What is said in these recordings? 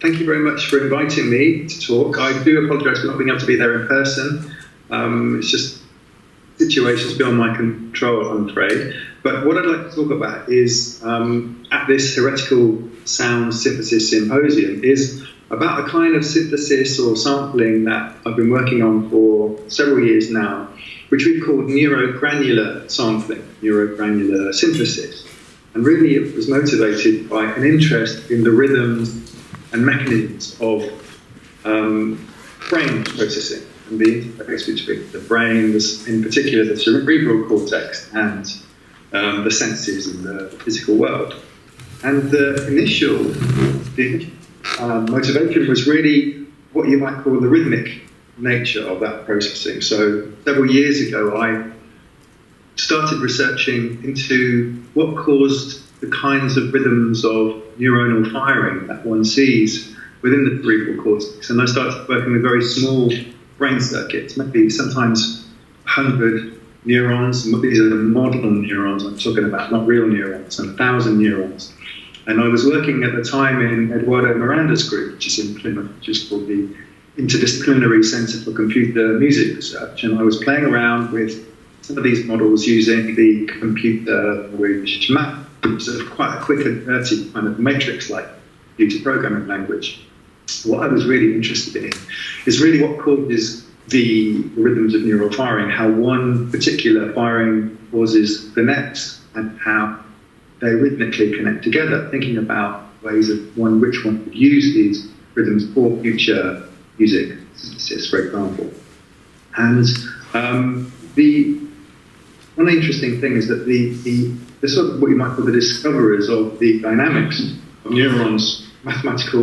Thank you very much for inviting me to talk. I do apologise for not being able to be there in person. It's just situations beyond my control, I'm afraid. But what I'd like to talk about is, at this Heretical Sound Synthesis Symposium, is about a kind of synthesis or sampling that I've been working on for several years now, which we've called neurogranular sampling, neurogranular synthesis. And really it was motivated by an interest in the rhythms and mechanisms of brain processing and the interface between the brain, in particular the cerebral cortex, and the senses and the physical world. And the initial motivation was really what you might call the rhythmic nature of that processing. So several years ago, I started researching into what caused the kinds of rhythms of neuronal firing that one sees within the cerebral cortex. And I started working with very small brain circuits, maybe sometimes 100 neurons. These are the model neurons I'm talking about, not real neurons, and 1,000 neurons. And I was working at the time in Eduardo Miranda's group, which is in Plymouth, which is called the Interdisciplinary Centre for Computer Music Research. And I was playing around with some of these models using the computer language map, which is quite a quick and dirty kind of matrix-like computer programming language. What I was really interested in is really what causes the rhythms of neural firing, how one particular firing causes the next, and how they rhythmically connect together, thinking about ways of which one could use these rhythms for future music synthesis, for example. And one interesting thing is that the sort of what you might call the discoverers of the dynamics of neurons, mathematics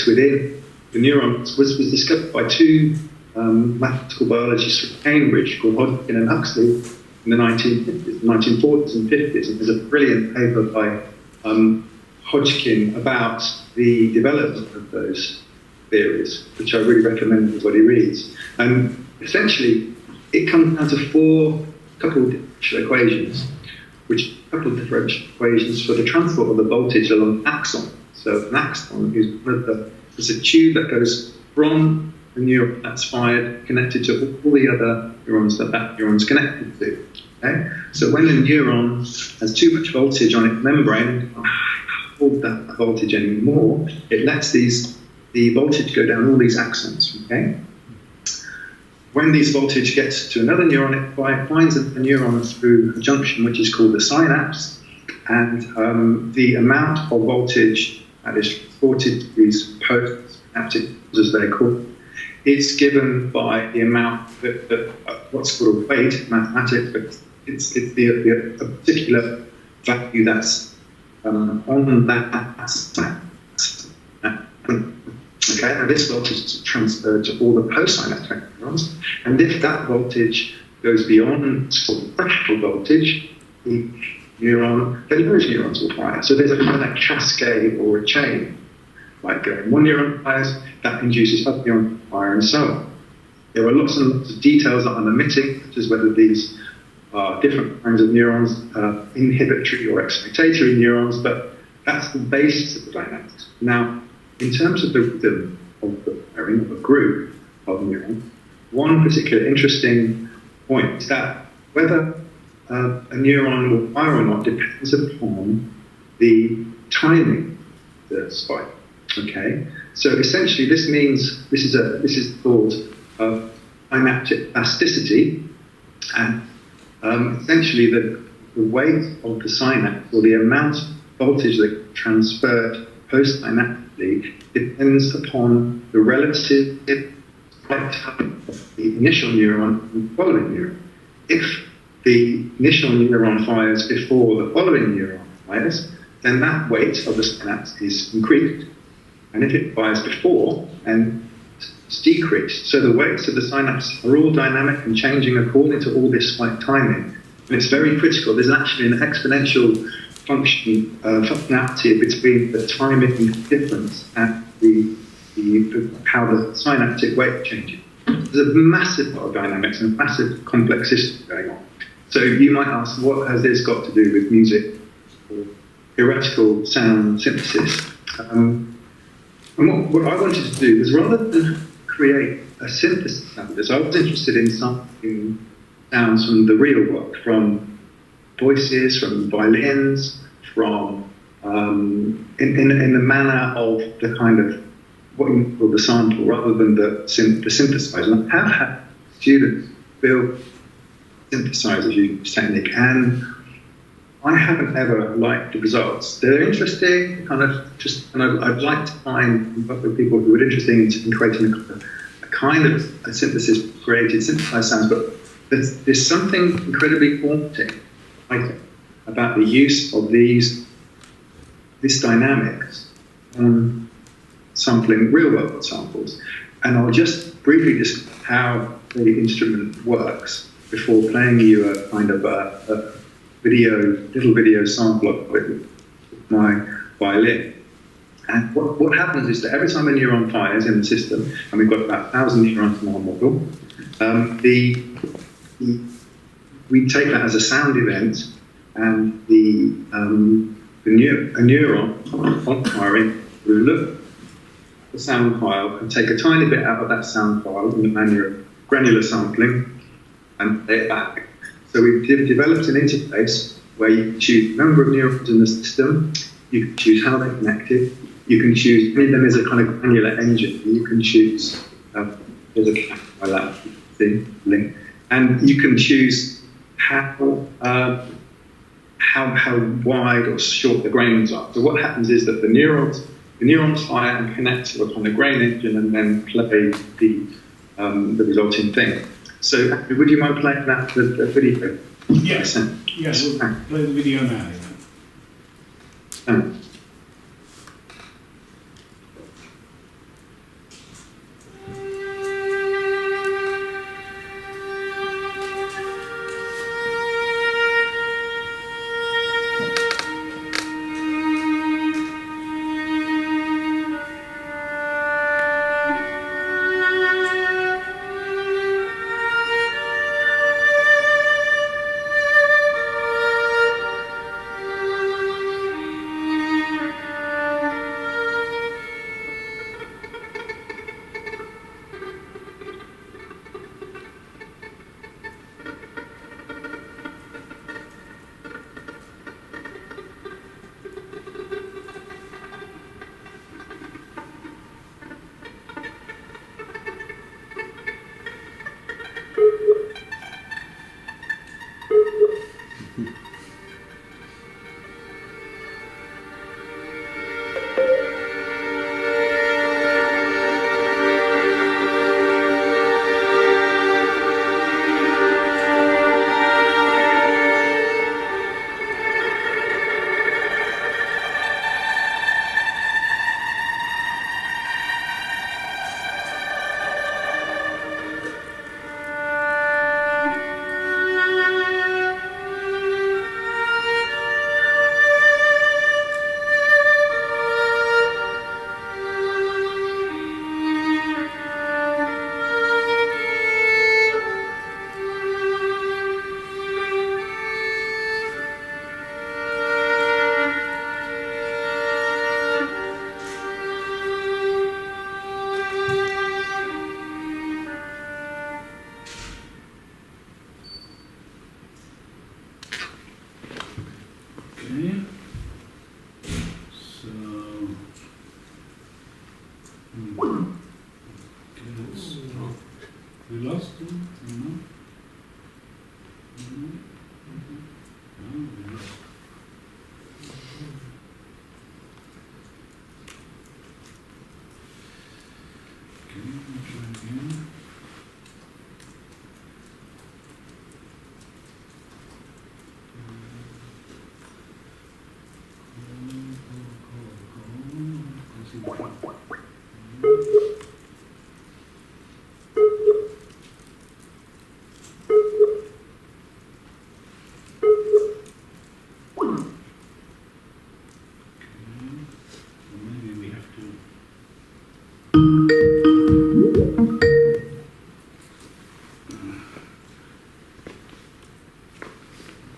within the neurons was discovered by two mathematical biologists from Cambridge called Hodgkin and Huxley in the 1940s and 50s. And there's a brilliant paper by Hodgkin about the development of those theories, which I really recommend everybody reads. And essentially, it comes down to couple of differential equations for the transport of the voltage along an axon. So an axon is a tube that goes from the neuron that's fired, connected to all the other neurons that neuron's connected to. Okay? So when a neuron has too much voltage on its membrane, it can't hold that voltage anymore, it lets the voltage go down all these axons. Okay? When this voltage gets to another neuron, it finds a neuron through a junction which is called the synapse, and the amount of voltage that is transported to these postsynaptic nodes, as they're called, is given by the amount what's called weight in mathematics, but it's a particular value that's on that synapse. Okay, and this voltage is transferred to all the postsynaptic neurons, and if that voltage goes beyond threshold voltage, then those neurons will fire. So there's a kind of cascade or a chain, like going one neuron fires, that induces other neurons to fire, and so on. There are lots and lots of details that I'm omitting, such as whether these are different kinds of neurons, inhibitory or excitatory neurons, but that's the basis of the dynamics. Now, in terms of the rhythm of the firing of a group of neurons, one particular interesting point is that whether a neuron will fire or not depends upon the timing of the spike. Okay, so essentially this means this is called synaptic plasticity, and essentially the weight of the synapse, or the amount of voltage that transferred postsynaptically, depends upon the relative time of the initial neuron and the following neuron. If the initial neuron fires before the following neuron fires, then that weight of the synapse is increased. And if it fires before, then it's decreased. So the weights of the synapse are all dynamic and changing according to all this like timing. And it's very critical. There's actually an exponential functionality between the timing difference and how the synaptic weight changes. There's a massive lot of dynamics and a massive complex system going on. So you might ask, what has this got to do with music or heretical sound synthesis? And what I wanted to do was, rather than create a synthesis of this, I was interested in sampling sounds from the real world, from voices, from violins, from in the manner of the kind of what you call the sample, rather than the synthesizer. And I have had students build synthesizers using this technique, and I haven't ever liked the results. They're interesting, I'd like to find other people who are interested in creating a kind of a synthesis, created synthesized sounds, but there's something incredibly haunting, I think, about the use of this dynamics on sampling real-world samples. And I'll just briefly describe how the instrument works before playing you a kind of a little video sample of it with my violin. And what happens is that every time a neuron fires in the system, and we've got about 1,000 neurons in our model, we take that as a sound event, and a neuron on firing will look at the sound file and take a tiny bit out of that sound file in the manner of granular sampling and play it back. So we've developed an interface where you can choose the number of neurons in the system, you can choose how they're connected, you can choose, them as a kind of granular engine, and you can choose, there's a connector by that link, and you can choose how wide or short the grains are. So what happens is that the neurons fire and connect to a kind of grain engine and then play the resulting thing. So would you mind playing that the video? Yes. Yes, we'll play the video now. Thanks. We lost him?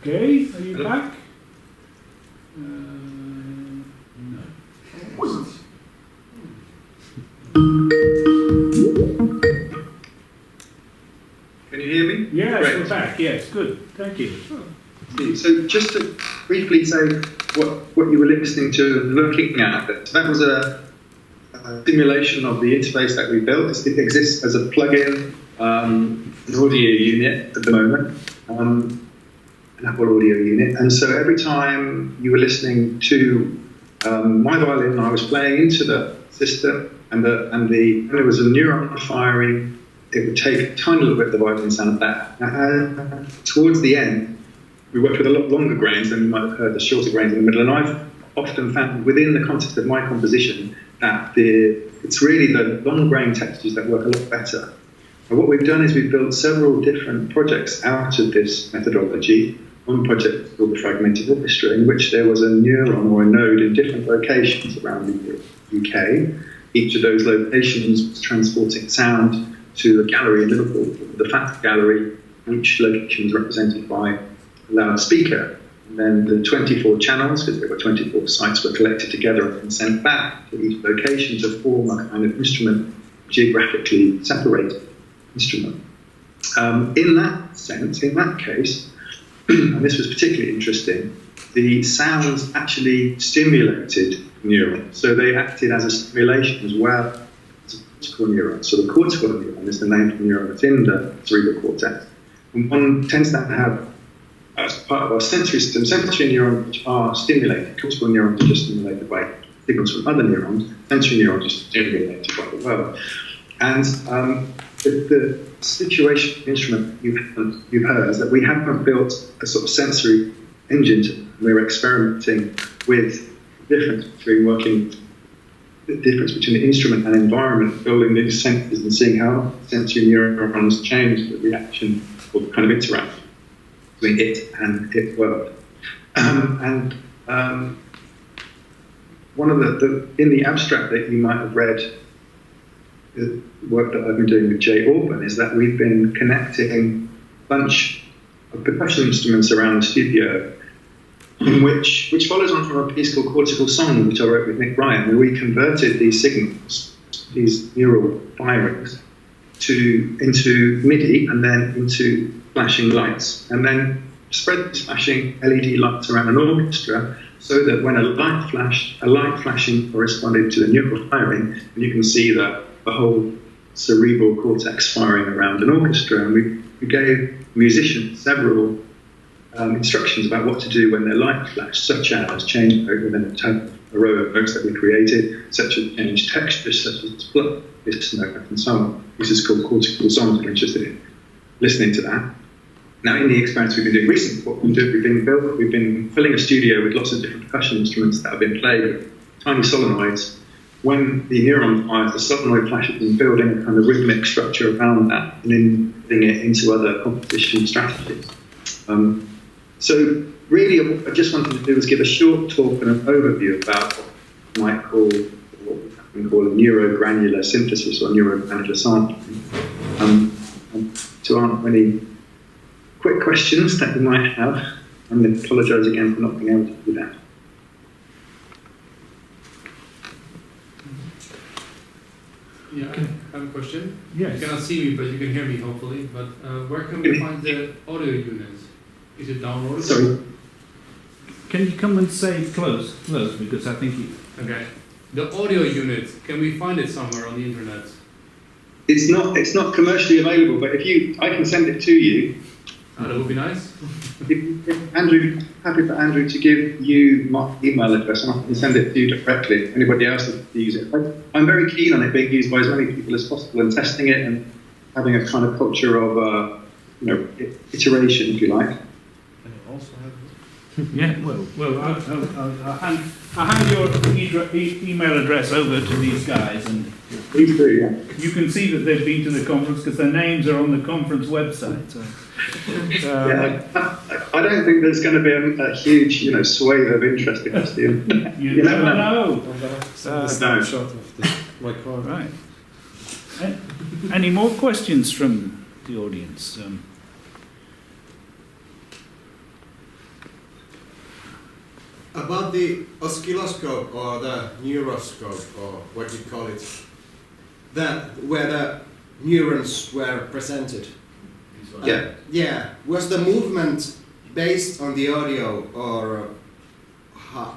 Okay, are you back? No. back, yes, good, thank you. So just to briefly say what you were listening to and looking at, that was a simulation of the interface that we built. It exists as a plug-in, an audio unit at the moment, an Apple audio unit. And so every time you were listening to my violin, I was playing into the system, and there was a neuron firing. It would take a tiny little bit of the violin sound back. And towards the end, we worked with a lot longer grains than you might have heard, the shorter grains in the middle. And I've often found within the context of my composition that it's really the long grain textures that work a lot better. And what we've done is we've built several different projects out of this methodology. One project is called the Fragmented Orchestra, in which there was a neuron or a node in different locations around the UK. Each of those locations was transporting sound to a gallery in Liverpool, the FAT gallery. Each location was represented by a loudspeaker. And then the 24 channels, because there were 24 sites, were collected together and sent back to each location to form a kind of instrument, geographically separated instrument. In that sense, in that case, and this was particularly interesting, the sounds actually stimulated neurons. So they acted as a stimulation as well as a cortical neuron. So the cortical neuron is the name for the neuron that's in the cerebral cortex. And one tends to have, as part of our sensory system, sensory neurons which are stimulated. Cortical neurons are just stimulated by signals from other neurons. Sensory neurons are stimulated by the world. And the situation of the instrument you've heard is that we haven't built a sort of sensory engine. We're experimenting with the difference between the instrument and environment, building these sensors and seeing how sensory neurons change the reaction or the kind of interaction between it and its world. One of the in the abstract that you might have read, the work that I've been doing with Jay Auburn, is that we've been connecting a bunch of percussion instruments around the studio, which follows on from a piece called Cortical Song, which I wrote with Nick Ryan, where we converted these signals, these neural firings, into MIDI and then into flashing lights, and then spread these flashing LED lights around an orchestra so that when a light flashing corresponded to the neural firing, and you can see the whole cerebral cortex firing around an orchestra. And we gave musicians several instructions about what to do when their light flashed, such as change note within a row of notes that we created, such as change texture, such as split this note, and so on. This is called Cortical Songs. If you're interested in listening to that. Now, in the experience we've been doing recently, what we've been filling a studio with lots of different percussion instruments that have been played with tiny solenoids. When the neuron fires, the solenoid flashes, and building a kind of rhythmic structure around that, and then putting it into other composition strategies. So really, what I just wanted to do was give a short talk and an overview about what we might call, what we can call a neurogranular synthesis or neurogranular sampling. To answer any quick questions that you might have, I'm going to apologise again for not being able to do that. Yeah, I have a question. Yes. You cannot see me, but you can hear me, hopefully. But where can we find the audio units? Is it downloadable? Sorry. Can you come and say close, because I think you... Okay. The audio unit, can we find it somewhere on the internet? It's not commercially available, but I can send it to you. Oh, that would be nice. If Andrew, happy for Andrew to give you my email address, and I can send it to you directly. Anybody else that can use it. I'm very keen on it being used by as many people as possible and testing it and having a kind of culture of iteration, if you like. Yeah, well, I'll hand your email address over to these guys, and Please do, yeah. you can see that they've been to the conference because their names are on the conference website. So. Yeah, I don't think there's going to be a huge, swathe of interest across the internet. You never know. Snapshot of my car. Right. Any more questions from the audience? About the oscilloscope or the neuroscope, or what you call it, where the neurons were presented. This one. Yeah. Yeah. Was the movement based on the audio, or how?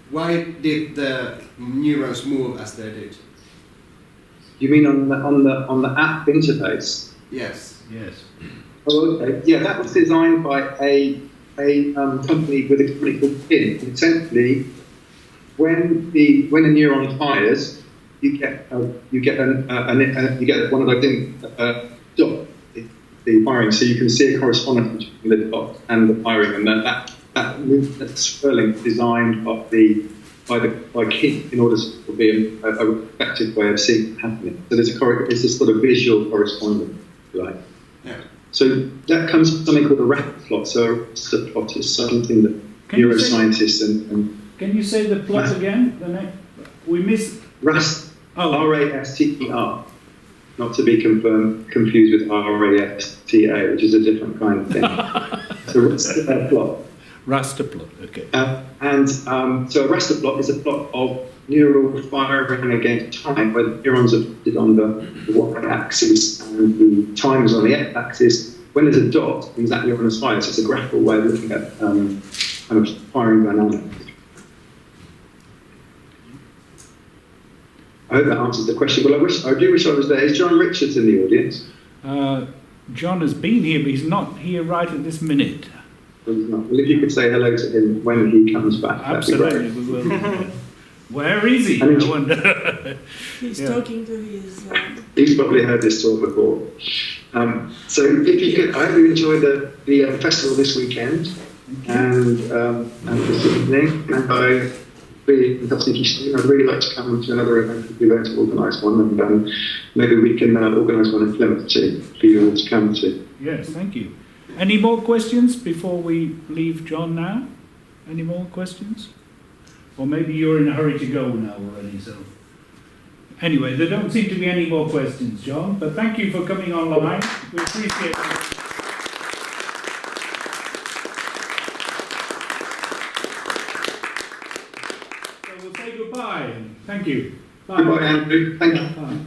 Why did the neurons move as they did? You mean on the app interface? Yes. Yes. Oh, okay. Yeah, that was designed by a company with a company called PIN. Essentially, when a neuron fires, you get one of those things, dot, the firing, so you can see a correspondence between the dot and the firing, and that swirling is designed by KIN in order to be a effective way of seeing it happening. So it's a sort of visual correspondence, if you like. Yeah. So that comes from something called a raster plot. So a raster plot is something that neuroscientists and Can you say the plot again? The name? We missed. raster, Oh. R-A-S-T-E-R, not to be confused with R-A-S-T-A, which is a different kind of thing. So raster plot. Raster plot. Okay. So a raster plot is a plot of neural firing against time, where the neurons are plotted on the y-axis and the time is on the x-axis. When there's a dot, means that neuron is fired. So it's a graphical way of looking at kind of firing dynamics. I hope that answers the question. Well, I do wish I was there. Is John Richards in the audience? John has been here, but he's not here right at this minute. Well, if you could say hello to him when he comes back, Absolutely, that'd be we will. Where is he? I mean, I wonder. He's Yeah. talking to his. He's probably heard this talk before. So if you could, I hope you enjoy the festival this weekend and this evening. And I'll be in Helsinki soon. I'd really like to come to another event if you're going to organise one, and maybe we can organise one in Plymouth too for you all to come to. Yes, thank you. Any more questions before we leave John now? Any more questions? Or maybe you're in a hurry to go now already, so. Anyway, there don't seem to be any more questions, John, but thank you for coming online. We appreciate it. So we'll say goodbye. Thank you. Bye. Goodbye, Andrew. Thank you. Bye.